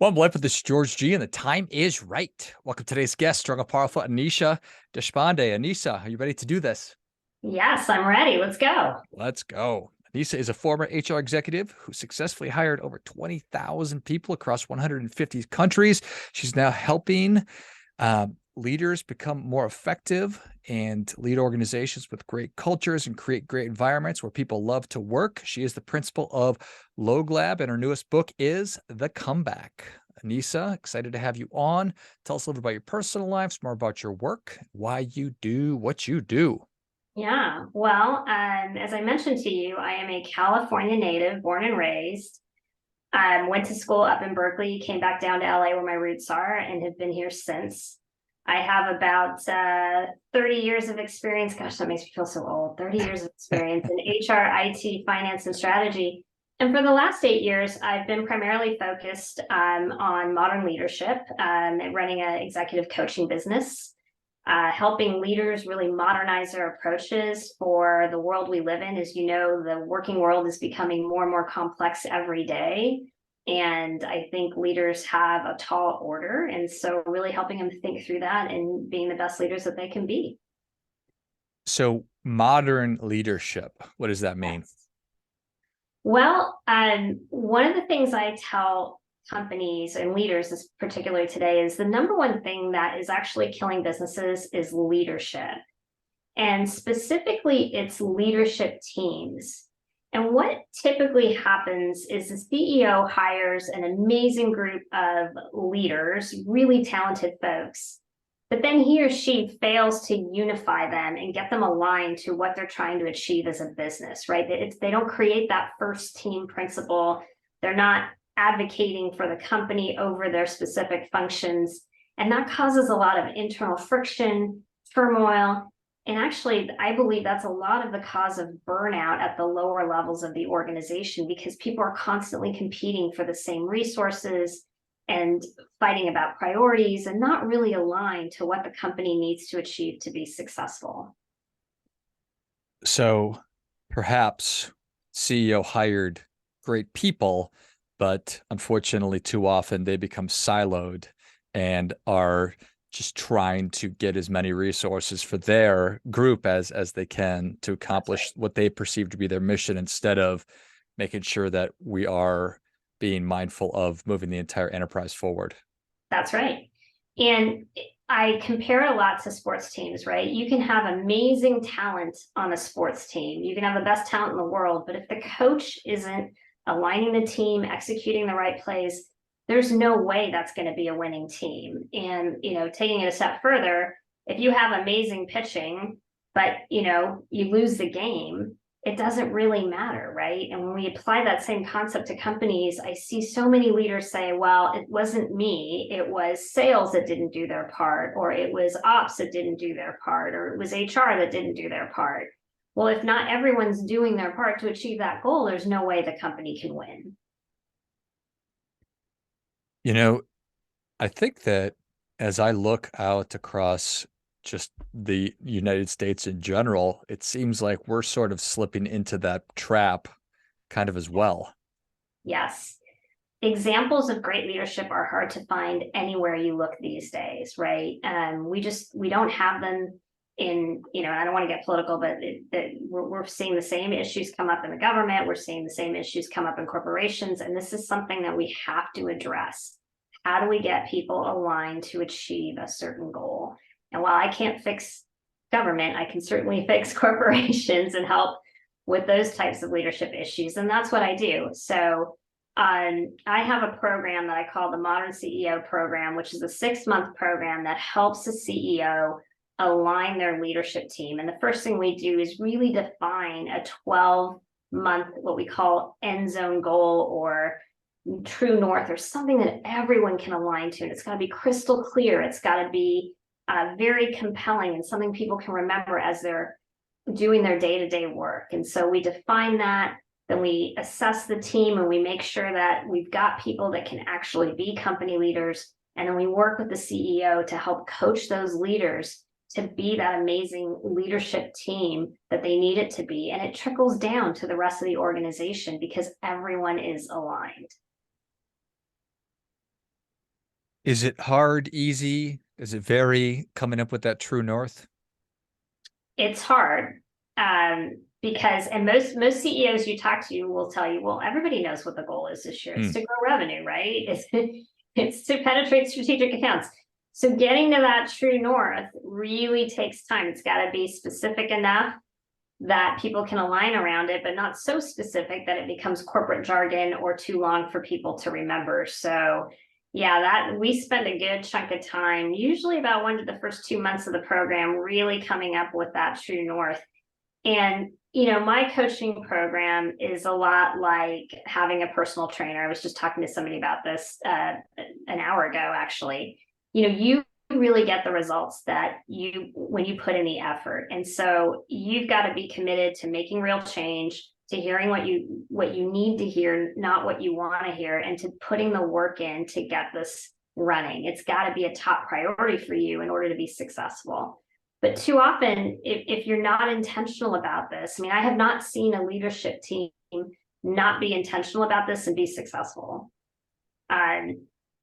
Well, I'm live with this George G, and the time is right. Welcome to today's guest, strong and powerful Anissa Deshpande. Anissa, are you ready to do this? Yes, I'm ready. Let's go. Let's go. Anissa is a former HR executive who successfully hired over 20,000 people across 150 countries. She's now helping leaders become more effective and lead organizations with great cultures and create great environments where people love to work. She is the principal of LogLab, and her newest book is The Comeback. Anissa, excited to have you on. Tell us a little bit about your personal lives, more about your work, why you do what you do. Yeah. Well, as I mentioned to you, I am a California native, born and raised. Went to school up in Berkeley, came back down to LA where my roots are, and have been here since. I have about 30 years of experience. Gosh, that makes me feel so old. 30 years of experience in HR, IT, finance, and strategy. And for the last 8 years, I've been primarily focused on modern leadership, and running an executive coaching business. Helping leaders really modernize their approaches for the world we live in. As you know, the working world is becoming more and more complex every day. And I think leaders have a tall order. And so really helping them think through that and being the best leaders that they can be. So, modern leadership, what does that mean? Yes. Well, one of the things I tell companies and leaders, particularly today, is the number one thing that is actually killing businesses is leadership. And specifically, it's leadership teams. And what typically happens is the CEO hires an amazing group of leaders, really talented folks, but then he or she fails to unify them and get them aligned to what they're trying to achieve as a business, right? They don't create that first team principle. They're not advocating for the company over their specific functions. And that causes a lot of internal friction, turmoil. And actually, I believe that's a lot of the cause of burnout at the lower levels of the organization, because people are constantly competing for the same resources and fighting about priorities and not really aligned to what the company needs to achieve to be successful. So, perhaps CEO hired great people, but unfortunately, too often they become siloed and are just trying to get as many resources for their group as they can to accomplish what they perceive to be their mission, instead of making sure that we are being mindful of moving the entire enterprise forward. That's right. And I compare it a lot to sports teams, right? You can have amazing talent on a sports team. You can have the best talent in the world, but if the coach isn't aligning the team, executing the right plays, there's no way that's going to be a winning team. And, taking it a step further, if you have amazing pitching, but, you lose the game, it doesn't really matter, right? And when we apply that same concept to companies, I see so many leaders say, well, it wasn't me, it was sales that didn't do their part, or it was ops that didn't do their part, or it was HR that didn't do their part. Well, if not everyone's doing their part to achieve that goal, there's no way the company can win. You know, I think that as I look out across just the United States in general, it seems like we're sort of slipping into that trap kind of as well. Yes. Examples of great leadership are hard to find anywhere you look these days, right? We don't have them in, I don't want to get political, but we're seeing the same issues come up in the government. We're seeing the same issues come up in corporations. And this is something that we have to address. How do we get people aligned to achieve a certain goal? And while I can't fix government, I can certainly fix corporations and help with those types of leadership issues. And that's what I do. So I have a program that I call the Modern CEO Program, which is a 6-month program that helps the CEO align their leadership team. And the first thing we do is really define a 12-month, what we call end zone goal, or true north, or something that everyone can align to. And it's got to be crystal clear. It's got to be very compelling and something people can remember as they're doing their day-to-day work. And so we define that, then we assess the team, and we make sure that we've got people that can actually be company leaders. And then we work with the CEO to help coach those leaders to be that amazing leadership team that they need it to be. And it trickles down to the rest of the organization because everyone is aligned. Is it hard, easy? Does it vary coming up with that true north? It's hard, because and most CEOs you talk to will tell you, well, everybody knows what the goal is this year. It's Hmm. to grow revenue, right? It's to penetrate strategic accounts. So getting to that true north really takes time. It's got to be specific enough that people can align around it, but not so specific that it becomes corporate jargon or too long for people to remember. So yeah, that we spend a good chunk of time, usually about 1 to the first 2 months of the program, really coming up with that true north. And my coaching program is a lot like having a personal trainer. I was just talking to somebody about this an hour ago, actually. You really get the results that when you put in the effort. And so you've got to be committed to making real change, to hearing what you need to hear, not what you want to hear, and to putting the work in to get this running. It's got to be a top priority for you in order to be successful. But too often, if you're not intentional about this, I mean, I have not seen a leadership team not be intentional about this and be successful.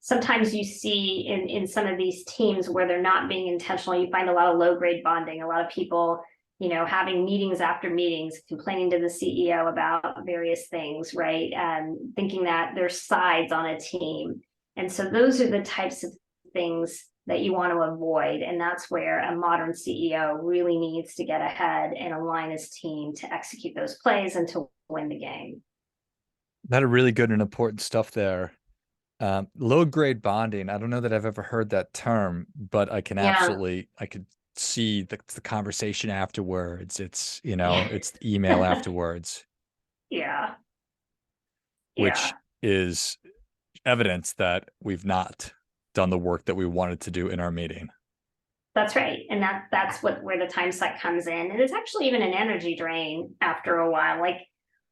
Sometimes you see in some of these teams where they're not being intentional, you find a lot of low grade bonding, a lot of people, having meetings after meetings, complaining to the CEO about various things, right? Thinking that there's sides on a team. And so those are the types of things that you want to avoid. And that's where a modern CEO really needs to get ahead and align his team to execute those plays and to win the game. That are really good and important stuff there. Low grade bonding. I don't know that I've ever heard that term, but Yeah. I could see the conversation afterwards. Yeah. It's the email afterwards, Yeah. which Yeah. is evidence that we've not done the work that we wanted to do in our meeting. That's right. And that's where the time suck comes in. And it's actually even an energy drain after a while. Like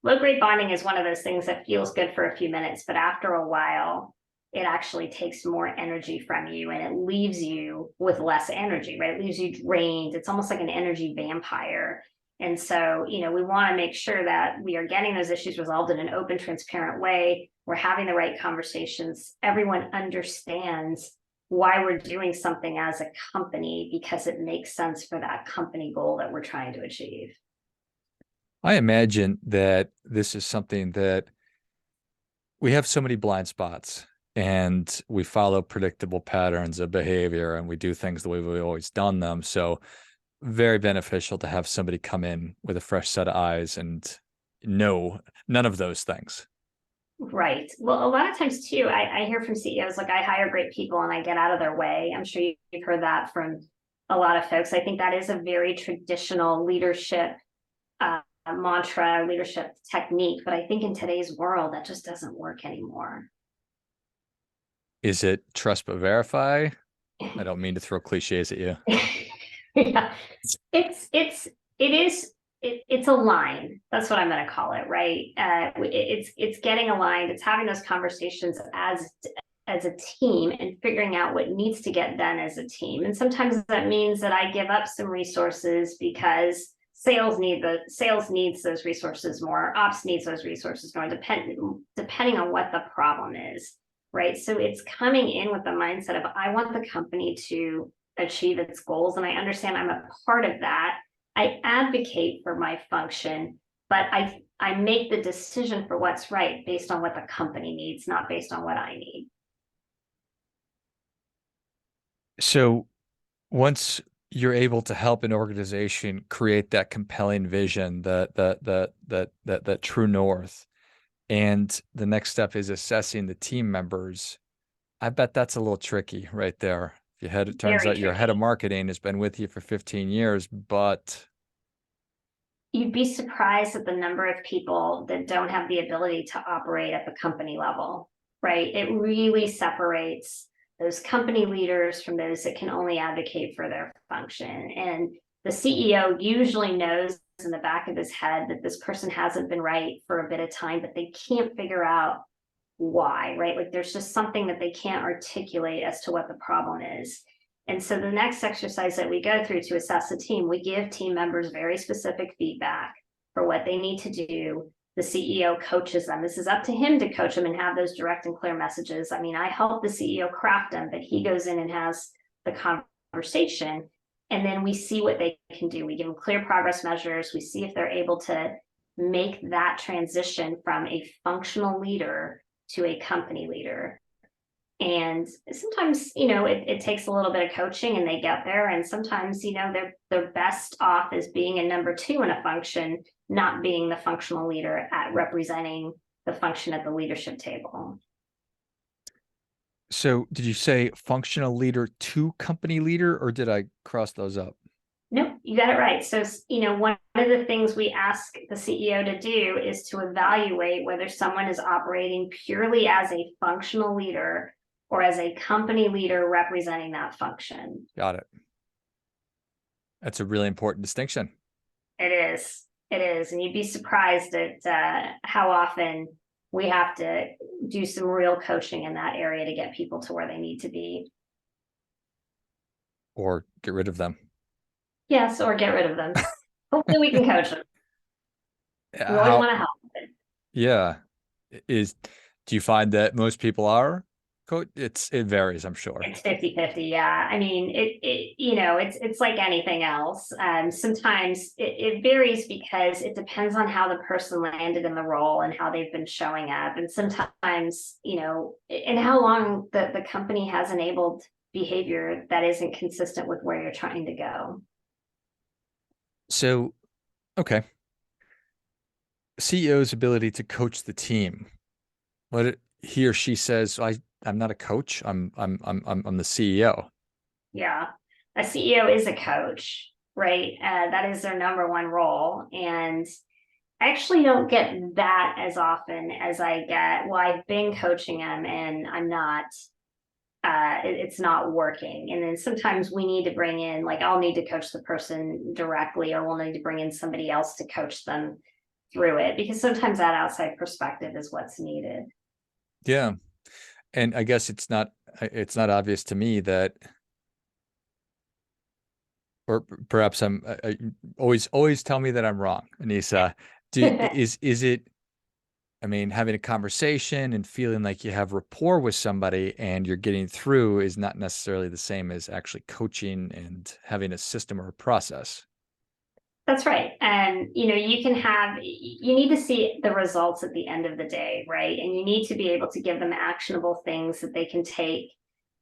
low grade bonding is one of those things that feels good for a few minutes, but after a while, it actually takes more energy from you and it leaves you with less energy, right? It leaves you drained. It's almost like an energy vampire. And so, we want to make sure that we are getting those issues resolved in an open, transparent way. We're having the right conversations. Everyone understands why we're doing something as a company because it makes sense for that company goal that we're trying to achieve. I imagine that this is something that we have so many blind spots and we follow predictable patterns of behavior and we do things the way we've always done them. So very beneficial to have somebody come in with a fresh set of eyes and know none of those things. Right. Well, a lot of times too, I hear from CEOs like I hire great people and I get out of their way. I'm sure you've heard that from a lot of folks. I think that is a very traditional leadership mantra, leadership technique. But I think in today's world, that just doesn't work anymore. Is it trust but verify? I don't mean to throw cliches at you. Yeah, it is it's a line. That's what I'm going to call it, right? It's getting aligned. It's having those conversations as a team and figuring out what needs to get done as a team. And sometimes that means that I give up some resources because sales needs those resources more, ops needs those resources more, depending on what the problem is, right? So it's coming in with the mindset of I want the company to achieve its goals, and I understand I'm a part of that. I advocate for my function, but I make the decision for what's right based on what the company needs, not based on what I need. So once you're able to help an organization create that compelling vision, that true north, and the next step is assessing the team members, I bet that's a little tricky right there. If you had, it turns Very out your head of tricky. marketing has been with you for 15 years, but You'd be surprised at the number of people that don't have the ability to operate at the company level, right? It really separates those company leaders from those that can only advocate for their function. And the CEO usually knows in the back of his head that this person hasn't been right for a bit of time, but they can't figure out why, right? Like there's just something that they can't articulate as to what the problem is. And so the next exercise that we go through to assess the team, we give team members very specific feedback for what they need to do. the CEO coaches them. This is up to him to coach them and have those direct and clear messages. I mean, I help the CEO craft them, but he goes in and has the conversation, and then we see what they can do. We give them clear progress measures. We see if they're able to make that transition from a functional leader to a company leader. And sometimes, it takes a little bit of coaching and they get there. And sometimes, they're best off as being a number two in a function, not being the functional leader at representing the function at the leadership table. So did you say functional leader to company leader, or did I cross those up? Nope, you got it right. So, one of the things we ask the CEO to do is to evaluate whether someone is operating purely as a functional leader or as a company leader representing that function. Got it. That's a really important distinction. It is. And you'd be surprised at how often we have to do some real coaching in that area to get people to where they need to be. Or get rid of them. Yes, or get rid of them. Hopefully we can coach them. We always want to help. Yeah. Do you find that most people are? It varies, I'm sure. It's 50-50. Yeah. I mean, it's like anything else. Sometimes it varies because it depends on how the person landed in the role and how they've been showing up. And sometimes, and how long the company has enabled behavior that isn't consistent with where you're trying to go. So, okay. CEO's ability to coach the team. What he or she says, I'm not a coach. I'm the CEO. Yeah, a CEO is a coach, right? That is their number one role, and I actually don't get that as often as I get. Well, I've been coaching them, and I'm not. It's not working. And then sometimes we need to bring in, like, I'll need to coach the person directly, or we'll need to bring in somebody else to coach them through it, because sometimes that outside perspective is what's needed. Yeah. And I guess it's not obvious to me that, or perhaps I always tell me that I'm wrong, Anissa. Is it, I mean, having a conversation and feeling like you have rapport with somebody and you're getting through is not necessarily the same as actually coaching and having a system or a process. That's right. And, you need to see the results at the end of the day, right? And you need to be able to give them actionable things that they can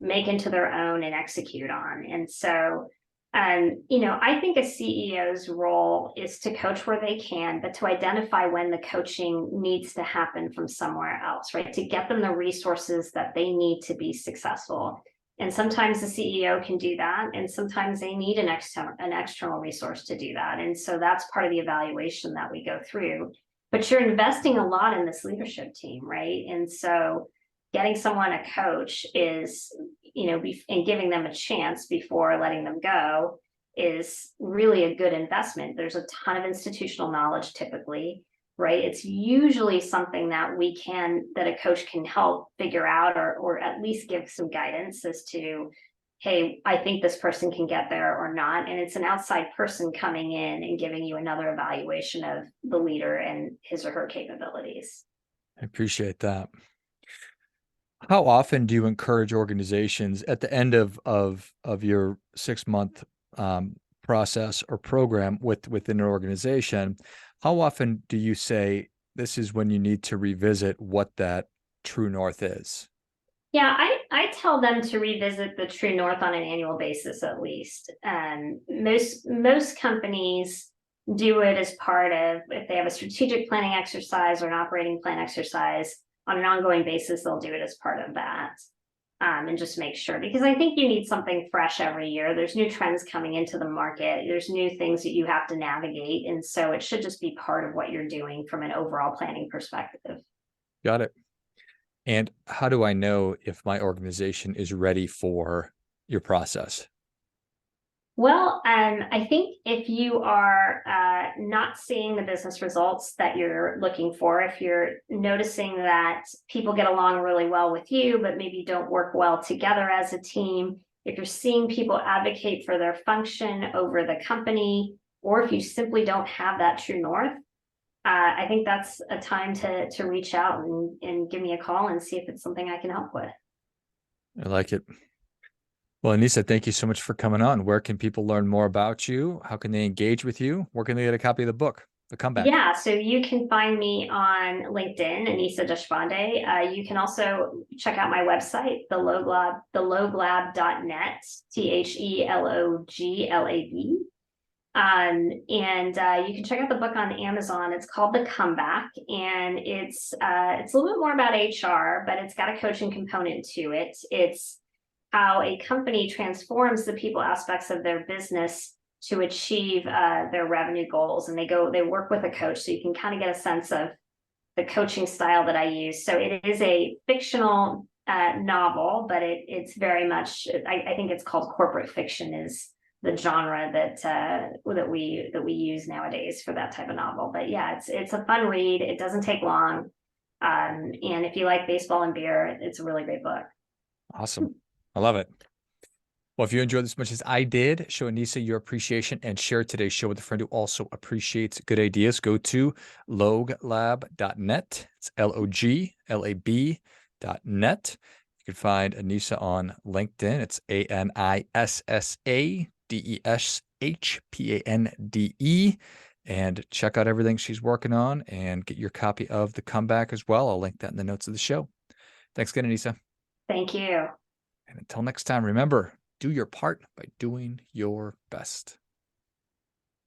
make into their own and execute on. And so, I think a CEO's role is to coach where they can, but to identify when the coaching needs to happen from somewhere else, right? To get them the resources that they need to be successful. And sometimes the CEO can do that, and sometimes they need an external resource to do that. And so that's part of the evaluation that we go through. But you're investing a lot in this leadership team, right? And so getting someone a coach is, and giving them a chance before letting them go is really a good investment. There's a ton of institutional knowledge typically, right? It's usually something that that a coach can help figure out, or at least give some guidance as to, hey, I think this person can get there or not. And it's an outside person coming in and giving you another evaluation of the leader and his or her capabilities. I appreciate that. How often do you encourage organizations at the end of your 6-month process or program within an organization? How often do you say this is when you need to revisit what that true north is? Yeah, I tell them to revisit the true north on an annual basis at least. Most companies do it as part of, if they have a strategic planning exercise or an operating plan exercise, on an ongoing basis, they'll do it as part of that. And just make sure, because I think you need something fresh every year. There's new trends coming into the market. There's new things that you have to navigate. And so it should just be part of what you're doing from an overall planning perspective. Got it. And how do I know if my organization is ready for your process? Well, I think if you are not seeing the business results that you're looking for, if you're noticing that people get along really well with you, but maybe don't work well together as a team, if you're seeing people advocate for their function over the company, or if you simply don't have that true north, I think that's a time to reach out and give me a call and see if it's something I can help with. I like it. Well, Anissa, thank you so much for coming on. Where can people learn more about you? How can they engage with you? Where can they get a copy of the book, The Comeback? Yeah, so you can find me on LinkedIn, Anissa Deshpande. You can also check out my website, theloglab.net, TheLoglab. And you can check out the book on Amazon. It's called The Comeback, and it's a little bit more about HR, but it's got a coaching component to it. It's how a company transforms the people aspects of their business to achieve their revenue goals, and they work with a coach, so you can kind of get a sense of the coaching style that I use. So it is a fictional novel, but it's very much, I think it's called corporate fiction is the genre that we use nowadays for that type of novel. But yeah, it's a fun read. It doesn't take long. And if you like baseball and beer, it's a really great book. Awesome. I love it. Well, if you enjoyed this as much as I did, show Anissa your appreciation and share today's show with a friend who also appreciates good ideas. Go to loglab.net. It's LOGLAB.net. You can find Anissa on LinkedIn. It's ANISSADESHPANDE. And check out everything she's working on and get your copy of The Comeback as well. I'll link that in the notes of the show. Thanks again, Anissa. Thank you. And until next time, remember, do your part by doing your best.